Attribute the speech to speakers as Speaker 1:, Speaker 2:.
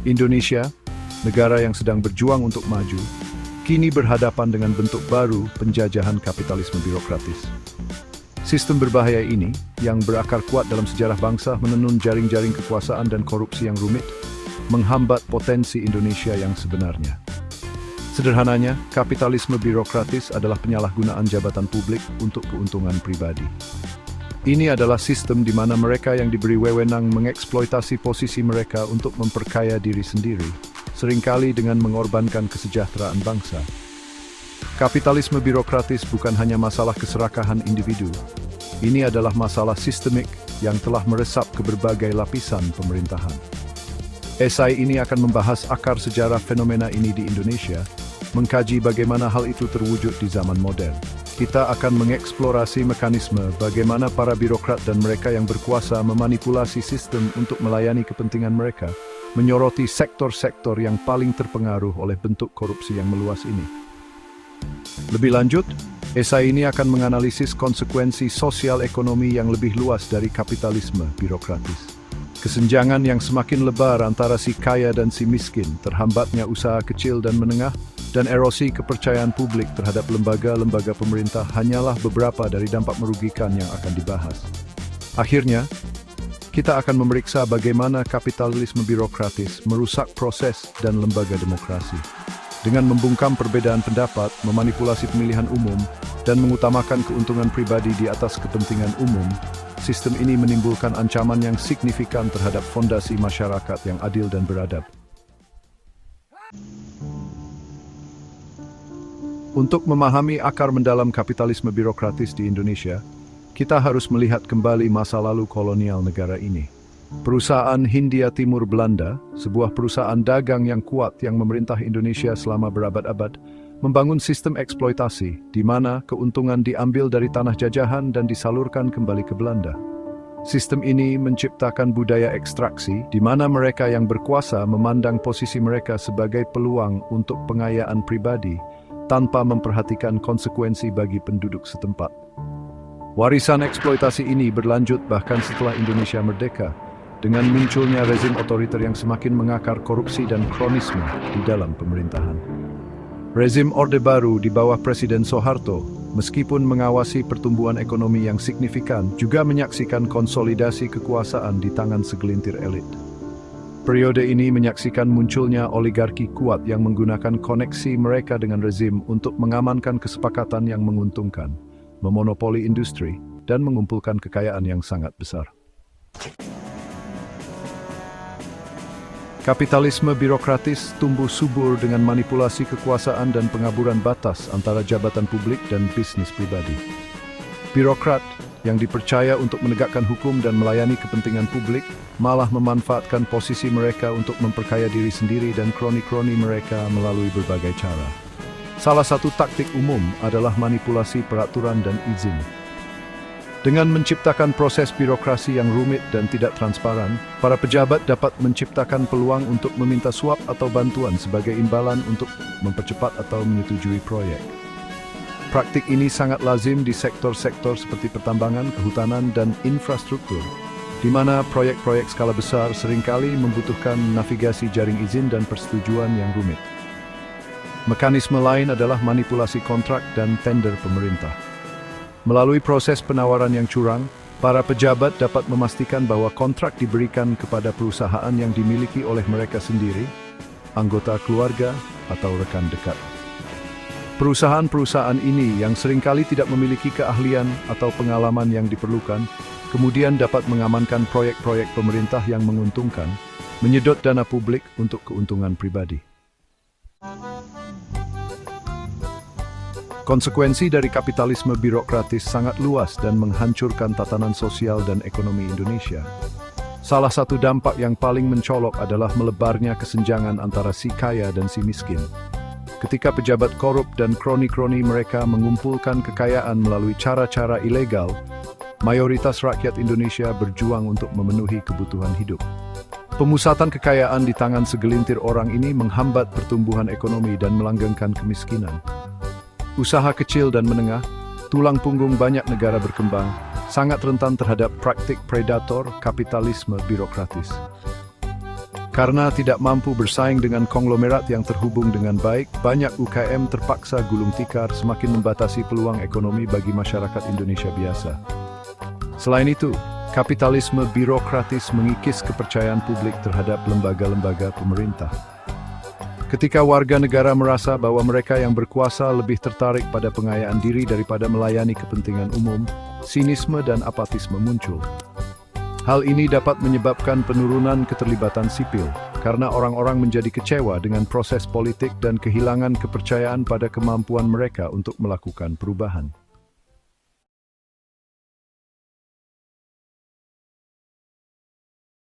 Speaker 1: Indonesia, negara yang sedang berjuang untuk maju, kini berhadapan dengan bentuk baru penjajahan kapitalisme birokratis. Sistem berbahaya ini, yang berakar kuat dalam sejarah bangsa, menenun jaring-jaring kekuasaan dan korupsi yang rumit, menghambat potensi Indonesia yang sebenarnya. Sederhananya, kapitalisme birokratis adalah penyalahgunaan jabatan publik untuk keuntungan pribadi. Ini adalah sistem di mana mereka yang diberi wewenang mengeksploitasi posisi mereka untuk memperkaya diri sendiri, seringkali dengan mengorbankan kesejahteraan bangsa. Kapitalisme birokratis bukan hanya masalah keserakahan individu. Ini adalah masalah sistemik yang telah meresap ke berbagai lapisan pemerintahan. Esai ini akan membahas akar sejarah fenomena ini di Indonesia, mengkaji bagaimana hal itu terwujud di zaman modern. Kita akan mengeksplorasi mekanisme bagaimana para birokrat dan mereka yang berkuasa memanipulasi sistem untuk melayani kepentingan mereka, menyoroti sektor-sektor yang paling terpengaruh oleh bentuk korupsi yang meluas ini. Lebih lanjut, esai ini akan menganalisis konsekuensi sosial ekonomi yang lebih luas dari kapitalisme birokratis. Kesenjangan yang semakin lebar antara si kaya dan si miskin, terhambatnya usaha kecil dan menengah, dan erosi kepercayaan publik terhadap lembaga-lembaga pemerintah hanyalah beberapa dari dampak merugikan yang akan dibahas. Akhirnya, kita akan memeriksa bagaimana kapitalisme birokratis merusak proses dan lembaga demokrasi. Dengan membungkam perbedaan pendapat, memanipulasi pemilihan umum, dan mengutamakan keuntungan pribadi di atas kepentingan umum, sistem ini menimbulkan ancaman yang signifikan terhadap fondasi masyarakat yang adil dan beradab. Untuk memahami akar mendalam kapitalisme birokratis di Indonesia, kita harus melihat kembali masa lalu kolonial negara ini. Perusahaan Hindia Timur Belanda, sebuah perusahaan dagang yang kuat yang memerintah Indonesia selama berabad-abad, membangun sistem eksploitasi di mana keuntungan diambil dari tanah jajahan dan disalurkan kembali ke Belanda. Sistem ini menciptakan budaya ekstraksi di mana mereka yang berkuasa memandang posisi mereka sebagai peluang untuk pengayaan pribadi tanpa memperhatikan konsekuensi bagi penduduk setempat. Warisan eksploitasi ini berlanjut bahkan setelah Indonesia merdeka, dengan munculnya rezim otoriter yang semakin mengakar korupsi dan kronisme di dalam pemerintahan. Rezim Orde Baru di bawah Presiden Soeharto, meskipun mengawasi pertumbuhan ekonomi yang signifikan, juga menyaksikan konsolidasi kekuasaan di tangan segelintir elit. Periode ini menyaksikan munculnya oligarki kuat yang menggunakan koneksi mereka dengan rezim untuk mengamankan kesepakatan yang menguntungkan, memonopoli industri, dan mengumpulkan kekayaan yang sangat besar. Kapitalisme birokratis tumbuh subur dengan manipulasi kekuasaan dan pengaburan batas antara jabatan publik dan bisnis pribadi. Birokrat yang dipercaya untuk menegakkan hukum dan melayani kepentingan publik malah memanfaatkan posisi mereka untuk memperkaya diri sendiri dan kroni-kroni mereka melalui berbagai cara. Salah satu taktik umum adalah manipulasi peraturan dan izin. Dengan menciptakan proses birokrasi yang rumit dan tidak transparan, para pejabat dapat menciptakan peluang untuk meminta suap atau bantuan sebagai imbalan untuk mempercepat atau menyetujui proyek. Praktik ini sangat lazim di sektor-sektor seperti pertambangan, kehutanan, dan infrastruktur, di mana proyek-proyek skala besar seringkali membutuhkan navigasi jaring izin dan persetujuan yang rumit. Mekanisme lain adalah manipulasi kontrak dan tender pemerintah. Melalui proses penawaran yang curang, para pejabat dapat memastikan bahwa kontrak diberikan kepada perusahaan yang dimiliki oleh mereka sendiri, anggota keluarga, atau rekan dekat. Perusahaan-perusahaan ini yang seringkali tidak memiliki keahlian atau pengalaman yang diperlukan, kemudian dapat mengamankan proyek-proyek pemerintah yang menguntungkan, menyedot dana publik untuk keuntungan pribadi. Konsekuensi dari kapitalisme birokratis sangat luas dan menghancurkan tatanan sosial dan ekonomi Indonesia. Salah satu dampak yang paling mencolok adalah melebarnya kesenjangan antara si kaya dan si miskin. Ketika pejabat korup dan kroni-kroni mereka mengumpulkan kekayaan melalui cara-cara ilegal, mayoritas rakyat Indonesia berjuang untuk memenuhi kebutuhan hidup. Pemusatan kekayaan di tangan segelintir orang ini menghambat pertumbuhan ekonomi dan melanggengkan kemiskinan. Usaha kecil dan menengah, tulang punggung banyak negara berkembang, sangat rentan terhadap praktik predator kapitalisme birokratis. Karena tidak mampu bersaing dengan konglomerat yang terhubung dengan baik, banyak UKM terpaksa gulung tikar, semakin membatasi peluang ekonomi bagi masyarakat Indonesia biasa. Selain itu, kapitalisme birokratis mengikis kepercayaan publik terhadap lembaga-lembaga pemerintah. Ketika warga negara merasa bahwa mereka yang berkuasa lebih tertarik pada pengayaan diri daripada melayani kepentingan umum, sinisme dan apatisme muncul. Hal ini dapat menyebabkan penurunan keterlibatan sipil, karena orang-orang menjadi kecewa dengan proses politik dan kehilangan kepercayaan pada kemampuan mereka untuk melakukan perubahan.